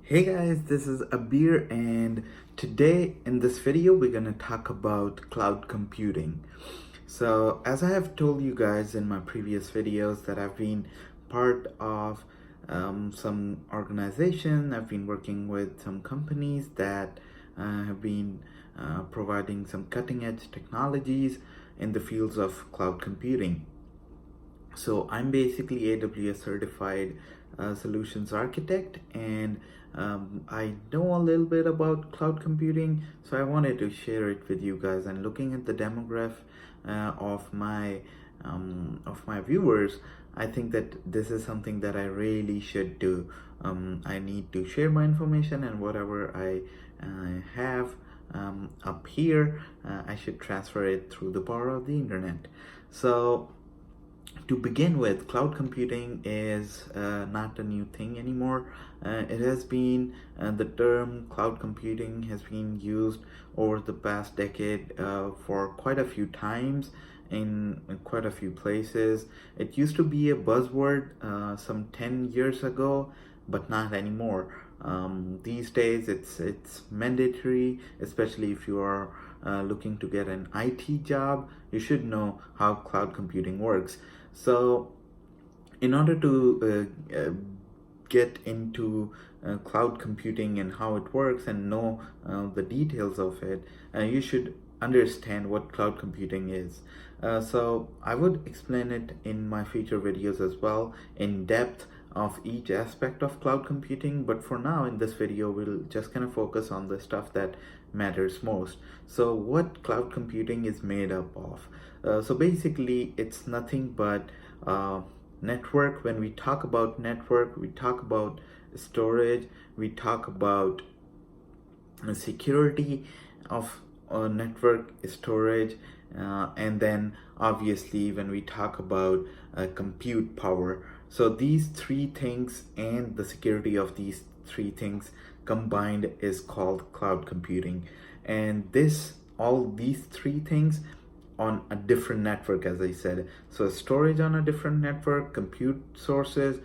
Hey guys, this is Abir, and today in this video we're going to talk about cloud computing. So as I have told you guys in my previous videos that I've been part of some organization, I've been working with some companies that have been providing some cutting edge technologies in the fields of cloud computing. So I'm basically AWS certified solutions architect, and I know a little bit about cloud computing, so I wanted to share it with you guys. And looking at the demographic of my viewers, I think that this is something that I really should do. I need to share my information, and whatever I have up here, I should transfer it through the power of the internet. So to begin with, cloud computing is not a new thing anymore. It has been, the term cloud computing has been used over the past decade for quite a few times in quite a few places. It used to be a buzzword some 10 years ago, but not anymore. These days it's mandatory, especially if you are looking to get an IT job. You should know how cloud computing works. So in order to get into cloud computing and how it works and know the details of it, you should understand what cloud computing is. So I would explain it in my future videos as well, in depth of each aspect of cloud computing, but for now in this video we'll just kind of focus on the stuff that matters most. So what cloud computing is made up of? So basically it's nothing but network. When we talk about network, we talk about storage, we talk about security of network storage, and then obviously when we talk about compute power. So these three things and the security of these three things combined is called cloud computing. And all these three things on a different network, as I said. So storage on a different network, compute sources,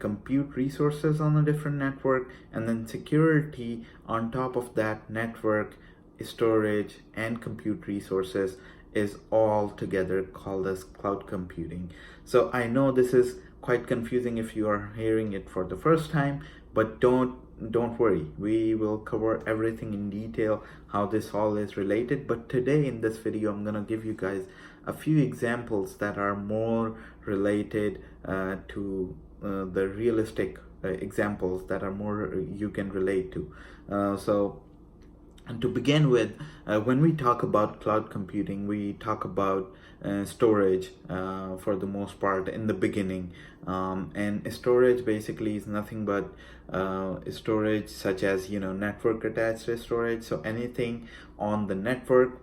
compute resources on a different network, and then security on top of that network, storage and compute resources is all together called as cloud computing. So I know this is quite confusing if you are hearing it for the first time, but don't worry, we will cover everything in detail, how this all is related. But today in this video I'm gonna give you guys a few examples that are more related to the realistic examples that are more you can relate to. And to begin with, when we talk about cloud computing, we talk about storage for the most part in the beginning. And storage basically is nothing but storage such as, network attached storage. So anything on the network,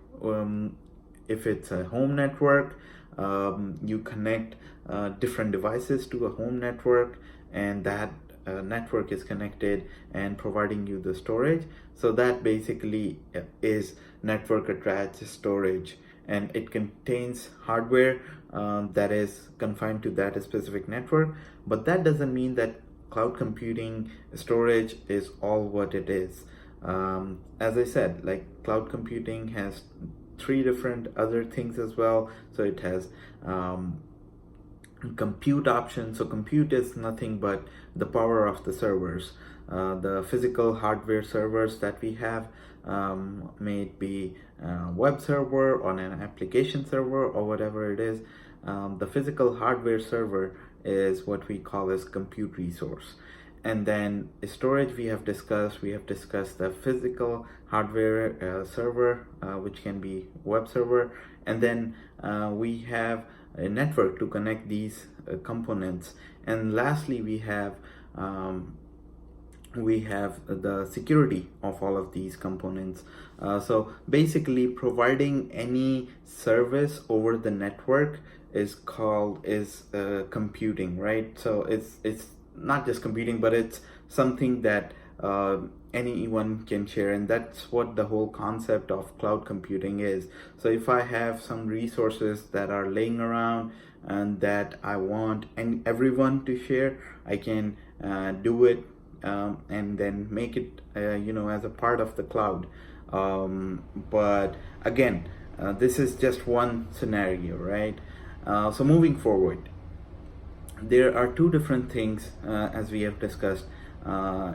if it's a home network, you connect different devices to a home network, and that network is connected and providing you the storage. So that basically is network attached storage, and it contains hardware that is confined to that specific network. But that doesn't mean that cloud computing storage is all what it is. As I said, like, cloud computing has three different other things as well. So it has compute option. So compute is nothing but the power of the servers, the physical hardware servers that we have, may it be web server or an application server or whatever it is. The physical hardware server is what we call as compute resource. And then storage, we have discussed the physical hardware server, which can be web server. And then we have a network to connect these components. And lastly, we have the security of all of these components. So basically, providing any service over the network is computing, right? So it's not just computing, but it's something that anyone can share, and that's what the whole concept of cloud computing is. So if I have some resources that are laying around and that I want everyone to share, I can do it and then make it as a part of the cloud. But again, this is just one scenario, right? So moving forward, there are two different things, as we have discussed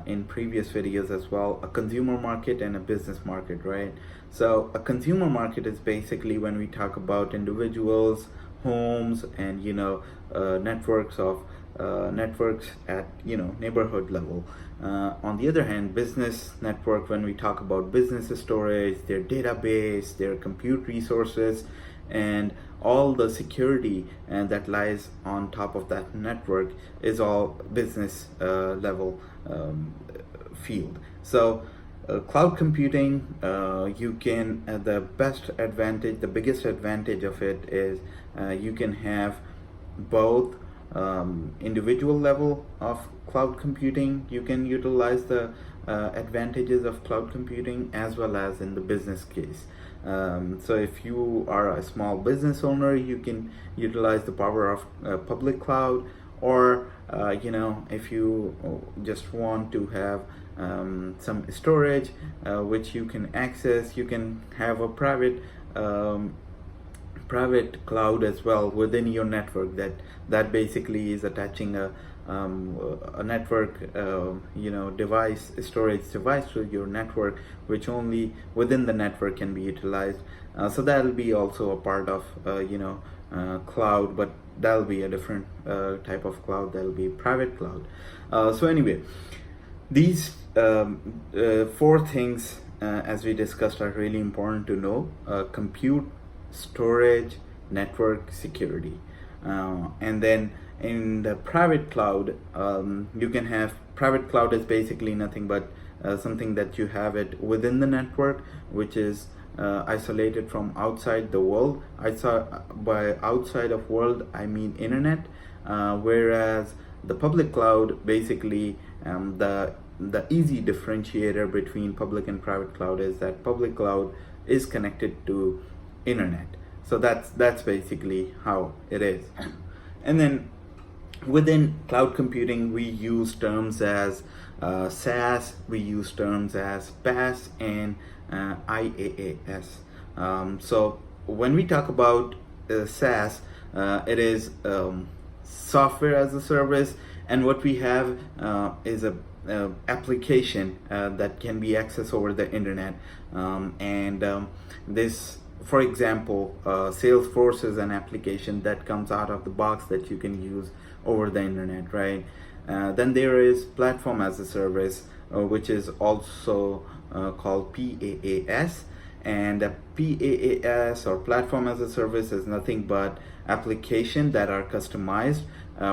in previous videos as well: a consumer market and a business market, right? So a consumer market is basically when we talk about individuals, homes, and networks at neighborhood level. On the other hand, business network, when we talk about business storage, their database, their compute resources, and all the security that lies on top of that network, is all business level field. So cloud computing, you can the biggest advantage of it is you can have both individual level of cloud computing. You can utilize the advantages of cloud computing, as well as in the business case. So if you are a small business owner, you can utilize the power of public cloud, or if you just want to have some storage which you can access, you can have a private cloud as well within your network, that basically is attaching a network storage device to your network, which only within the network can be utilized. So that'll be also a part of cloud, but that'll be a different type of cloud. That'll be private cloud. So anyway, these four things, as we discussed, are really important to know: compute, storage, network, security. And then in the private cloud, you can have private cloud is basically nothing but something that you have it within the network, which is isolated from outside the world. By outside of world, I mean internet. Whereas the public cloud, basically, the easy differentiator between public and private cloud is that public cloud is connected to internet. So that's basically how it is. And then within cloud computing, we use terms as SaaS, we use terms as PaaS, and IaaS. So when we talk about SaaS, it is software as a service, and what we have is a application that can be accessed over the internet. This, for example, Salesforce is an application that comes out of the box that you can use over the internet, right? Then there is platform as a service, which is also called PaaS. And PaaS, or platform as a service, is nothing but applications that are customized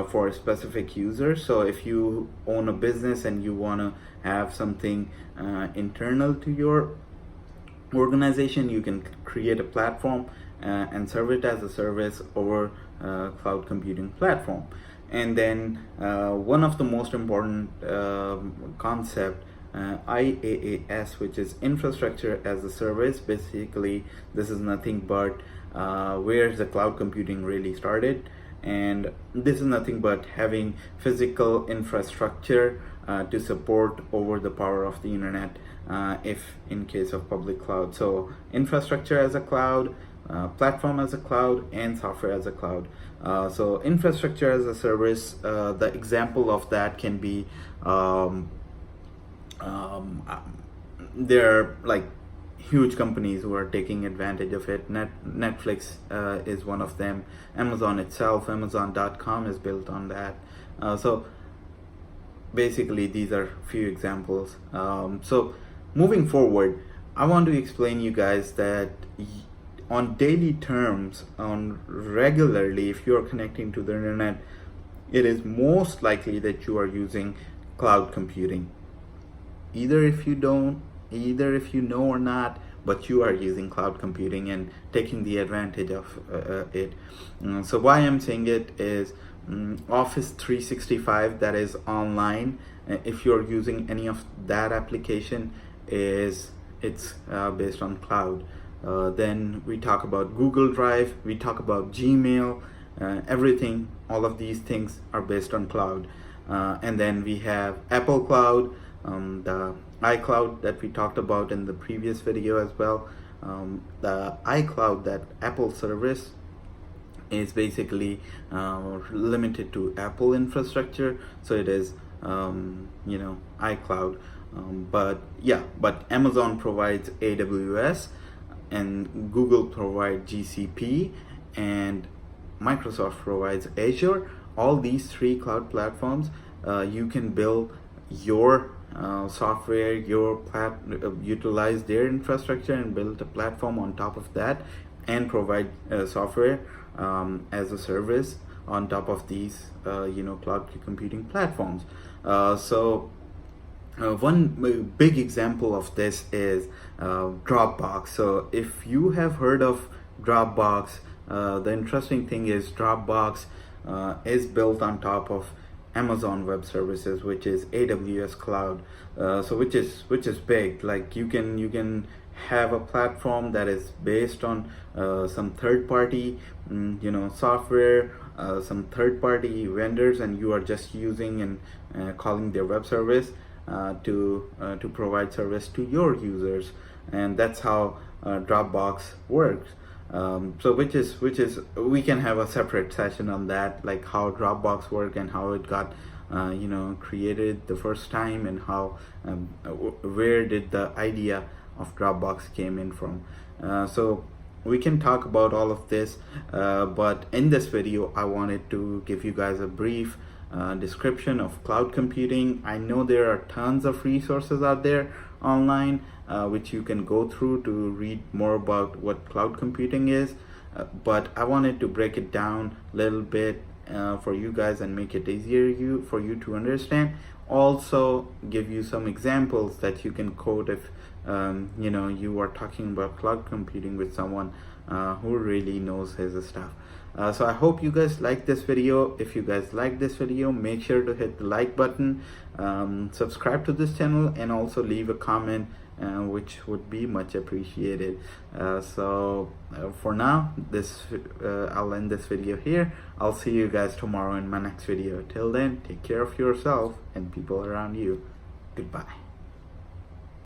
for a specific user. So if you own a business and you want to have something internal to your organization, you can create a platform and serve it as a service over cloud computing platform. And then one of the most important concept, IaaS, which is infrastructure as a service. Basically, this is nothing but where the cloud computing really started, and this is nothing but having physical infrastructure to support over the power of the internet, if in case of public cloud. So infrastructure as a cloud, platform as a cloud, and software as a cloud. So infrastructure as a service, the example of that can be there are like huge companies who are taking advantage of it. Netflix is one of them. Amazon itself, Amazon.com, is built on that. So basically, these are few examples. So moving forward, I want to explain you guys that on daily terms, on regularly, if you are connecting to the internet, it is most likely that you are using cloud computing. Either if you know or not, but you are using cloud computing and taking the advantage of it. So why I'm saying it is Office 365, that is online. If you're using any of that application, it's based on cloud. Then we talk about Google Drive, we talk about Gmail, everything, all of these things are based on cloud. And then we have Apple Cloud, the iCloud that we talked about in the previous video as well. The iCloud, that Apple service, is basically limited to Apple infrastructure, so it is iCloud. But Amazon provides AWS, and Google provides GCP, and Microsoft provides Azure. All these three cloud platforms, you can build your software, utilize their infrastructure and build a platform on top of that, and provide software as a service on top of these cloud computing platforms. One big example of this is Dropbox. So if you have heard of Dropbox, the interesting thing is Dropbox is built on top of Amazon Web Services, which is AWS Cloud. So which is big. Like you can have a platform that is based on some third-party software, some third-party vendors, and you are just using and calling their web service to provide service to your users, and that's how Dropbox works. Which is we can have a separate session on that, like how Dropbox work and how it got created the first time, and how where did the idea of Dropbox came in from. So we can talk about all of this, but in this video I wanted to give you guys a brief description of cloud computing. I know there are tons of resources out there online which you can go through to read more about what cloud computing is, but I wanted to break it down a little bit for you guys and make it easier for you to understand. Also give you some examples that you can quote if you are talking about cloud computing with someone who really knows his stuff. So I hope you guys like this video. If you guys like this video, make sure to hit the like button, subscribe to this channel, and also leave a comment, which would be much appreciated. For now, I'll end this video here. I'll see you guys tomorrow in my next video. Till then, take care of yourself and people around you. Goodbye.